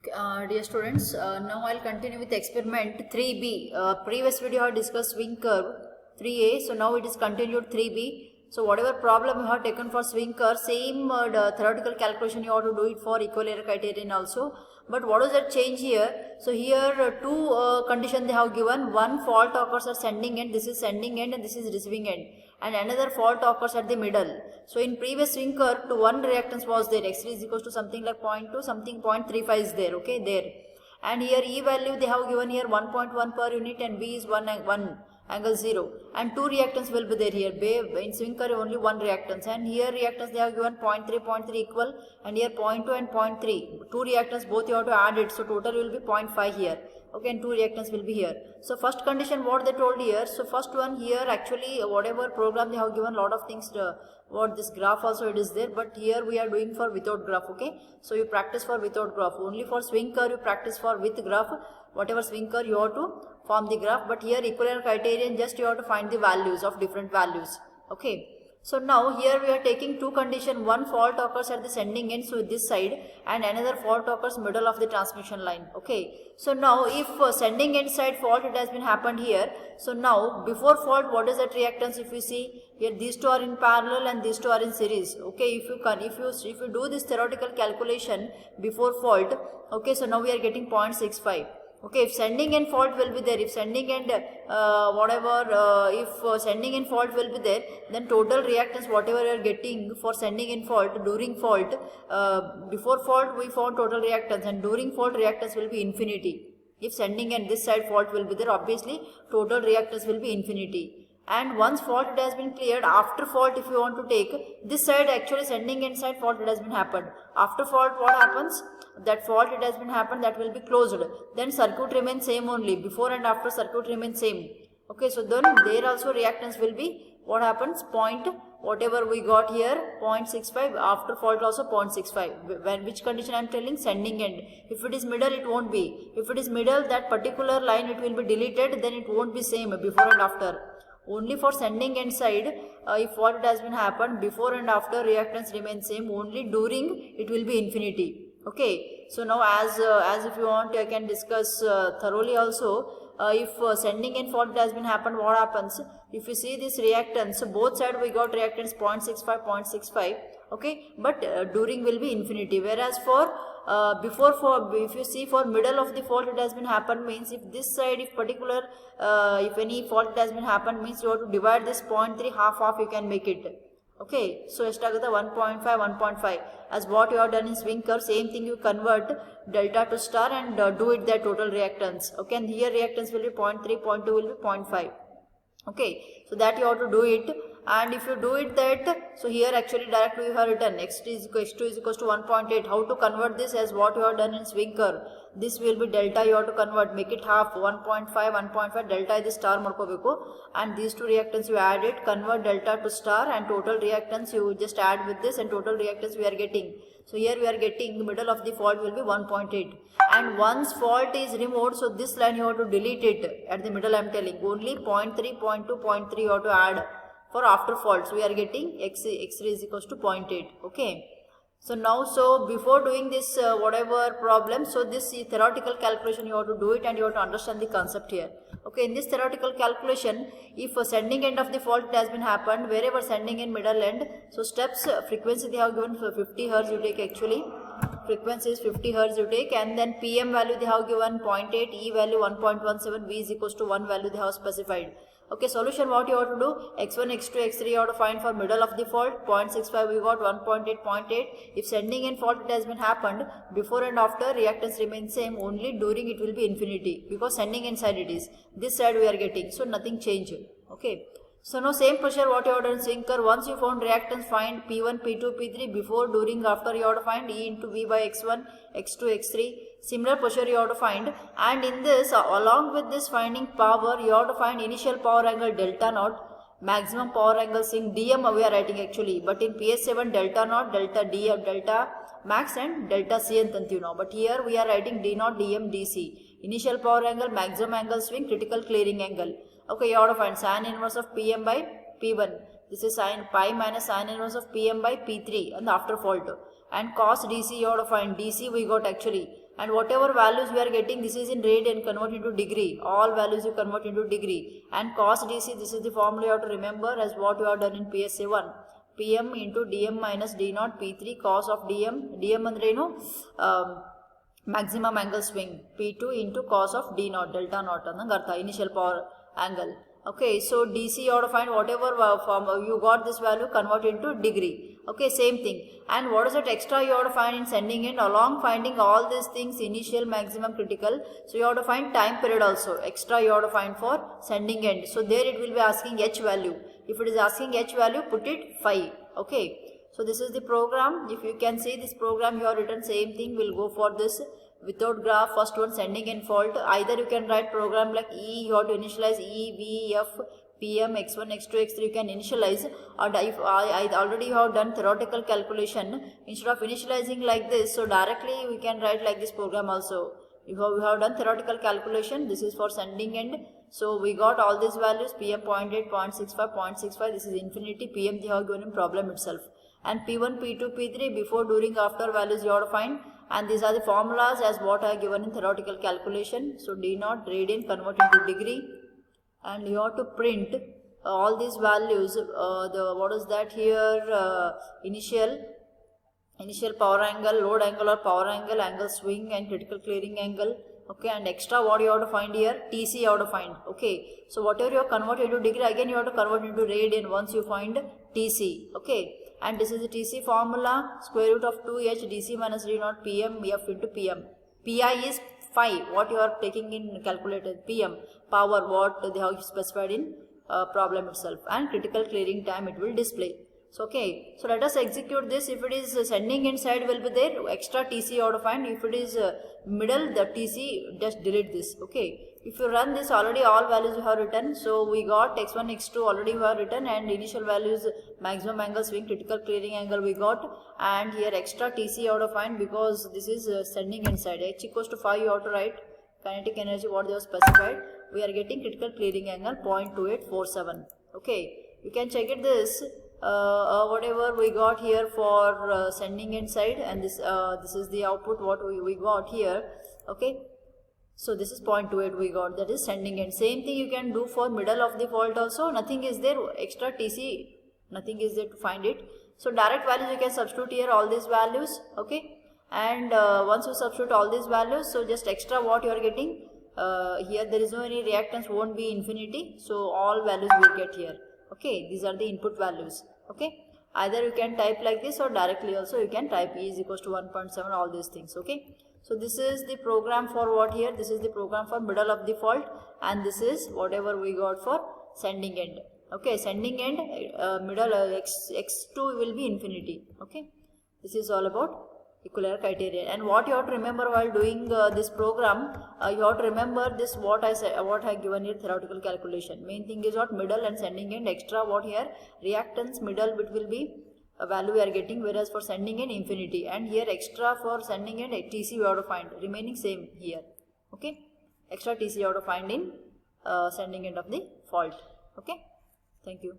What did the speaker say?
Dear students, now I'll continue with experiment 3b. Previous video I discussed swing curve 3a, so now it is continued 3b. So whatever problem you have taken for swing curve, same the theoretical calculation you have to do it for equivalent criterion also. But what is the change here? So here two conditions they have given. One, fault occurs at sending end, this is sending end and this is receiving end, and another fault occurs at the middle. So in previous swing curve, to one reactance was there, x3 is equals to something like 0.2, something 0.35 is there, okay, there. And here E value they have given here 1.1 per unit and V is 1 angle 0, and two reactants will be there here. In swing curve only one reactance, and here reactants they have given 0.3 equal, and here 0.2 and 0.3, two reactants both you have to add it, so total will be 0.5 here, okay, and two reactants will be here. So first condition what they told here, so first one here actually whatever program they have given lot of things to, what this graph also it is there, but here we are doing for without graph, okay. So you practice for without graph, only for swing curve you practice for with graph. Whatever swing curve you have to form the graph, but here equivalent criterion just you have to find the values of different values, okay. So now here we are taking two conditions, one fault occurs at the sending end, so this side, and another fault occurs middle of the transmission line, okay. So now if sending end side fault it has been happened here, so now before fault what is that reactance? If you see here, these two are in parallel and these two are in series, okay. If you do this theoretical calculation before fault, okay, so now we are getting 0.65. Okay, if sending end fault will be there, if sending end sending end fault will be there, then total reactance whatever you are getting for sending end fault during fault, before fault we found total reactance, and during fault reactance will be infinity. If sending end this side fault will be there, obviously total reactance will be infinity. And once fault it has been cleared, after fault if you want to take this side, actually sending end side fault it has been happened. After fault what happens? That fault it has been happened, that will be closed. Then circuit remains same only, before and after circuit remains same. Okay, so then there also reactance will be, what happens, whatever we got here 0.65, after fault also 0.65. When which condition I am telling? Sending end. If it is middle it won't be. If it is middle, that particular line it will be deleted, then it won't be same before and after. Only for sending end side, if fault has been happened, before and after reactance remain same, only during it will be infinity. Okay, so now as if you want I can discuss thoroughly also. If sending end fault has been happened, what happens? If you see this reactance, both side we got reactance 0.65, okay, but during will be infinity. Whereas for if you see for middle of the fault it has been happened, means if this side, if particular if any fault has been happened, means you have to divide this 0.3 half you can make it. Okay, so estagatha 1.5 as what you have done in swing curve, same thing you convert delta to star and do it their total reactance. Okay, and here reactance will be 0.3, 0.2 will be 0.5. Okay, so that you have to do it, and if you do it that, so here actually directly you have written x2 is equals to 1.8. How to convert this as what you have done in swing curve? This will be delta, you have to convert, make it half, 1.5, delta is the star markobeku, and these two reactants you add it, convert delta to star, and total reactance you just add with this, and total reactance we are getting. So here we are getting the middle of the fault will be 1.8, and once fault is removed, so this line you have to delete it at the middle. I am telling only 0.3, 0.2, 0.3 you have to add for after fault. So we are getting x3 is equals to 0.8. Okay. So now, so before doing this whatever problem, so this theoretical calculation you have to do it, and you have to understand the concept here. Okay, in this theoretical calculation, if a sending end of the fault has been happened, wherever sending end, middle end, so steps frequency they have given for 50 Hz you take, actually frequency is 50 Hz you take, and then PM value they have given 0.8, E value 1.17, V is equals to 1 value they have specified. Okay, solution what you have to do, x1, x2, x3 you have to find for middle of the fault, 0.65 we got, 1.8, 0.8. If sending end fault it has been happened, before and after reactance remains same, only during it will be infinity, because sending end side it is, this side we are getting, so nothing change. Okay. So now same procedure what you have done in swing curve. Once you found reactance, find P1, P2, P3, before, during, after you have to find E into V by x1, x2, x3. Similar procedure you have to find, and in this along with this finding power, you have to find initial power angle delta naught, maximum power angle in dm we are writing actually, but in PS7 delta naught, delta dm, delta max and delta C and you know, but here we are writing d naught, dm, dc. Initial power angle, maximum angle swing, critical clearing angle. Okay, you have to find sin inverse of Pm by P1. This is sin pi minus sin inverse of Pm by P3 and the after fault. And cos DC you have to find. DC we got actually. and whatever values we are getting, this is in radian, convert into degree. All values you convert into degree. And cos dc, this is the formula you have to remember as what you have done in PSA 1. Pm into dm minus d naught P3 cos of dm. Dm ಅಂದ್ರೆ maximum angle swing. P2 into cos of d naught, delta naught anna initial power angle. Okay, so DC you have to find whatever you got this value, convert into degree. Okay, same thing. And what is that extra you have to find in sending end? Along finding all these things, initial, maximum, critical, so you have to find time period also. Extra you have to find for sending end. So there it will be asking H value. If it is asking H value, put it 5. Okay, so this is the program. If you can see this program, you have written same thing. We'll go for this without graph. First one, sending end fault. Either you can write program like E, you have to initialize E, V, F, PM, X1, X2, X3 you can initialize. Or if I already have done theoretical calculation, instead of initializing like this, so directly we can write like this program also. If we have done theoretical calculation, this is for sending end. So we got all these values, PM 0.8, 0.65, 0.65, this is infinity. PM they have given in problem itself. And P1, P2, P3, before, during, after values you have to find. And these are the formulas as what I have given in theoretical calculation. So D naught radian, convert into degree. And you have to print all these values. What is that here? Initial power angle, load angle or power angle, angle swing and critical clearing angle. Okay, and extra what you have to find here? TC you have to find. Okay, so whatever you have converted into degree, again you have to convert into radian once you find TC. Okay, and this is the TC formula, square root of 2h DC minus d naught PM F into PM. PI is 5, what you are taking in calculated. PM, power, what they have specified in problem itself, and critical clearing time it will display. So okay, so let us execute this. If it is sending inside will be there, extra TC you have to find. If it is middle, the TC, just delete this. Okay, if you run this, already all values you have written. So we got x1, x2 already you have written, and initial values, maximum angle swing, critical clearing angle we got, and here extra TC you have to find because this is sending inside. H equals to 5 you have to write. Kinetic energy what they have specified. We are getting critical clearing angle 0.2847. Okay, you can check it this. Whatever we got here for sending inside, and this is the output what we got here. Okay, so this is 0.28 we got, that is sending end. Same thing you can do for middle of the fault also. Nothing is there, extra TC, nothing is there to find it. So direct values you can substitute here all these values. Okay, and once you substitute all these values, so just extra what you are getting here, there is no any reactance, won't be infinity, so all values will get here. Okay, these are the input values. Okay, either you can type like this or directly also you can type E is equals to 1.7, all these things. Okay, so this is the program for what here, this is the program for middle of the fault, and this is whatever we got for sending end. Okay, sending end, middle x2 will be infinity. Okay, this is all about equilibrium criterion. And what you have to remember while doing this program, you have to remember this what I said, what I given here theoretical calculation. Main thing is what middle and sending end, extra what here reactance middle it will be a value we are getting, whereas for sending end infinity, and here extra for sending end TC we have to find, remaining same here. Okay, extra TC you have to find in sending end of the fault. Okay, thank you.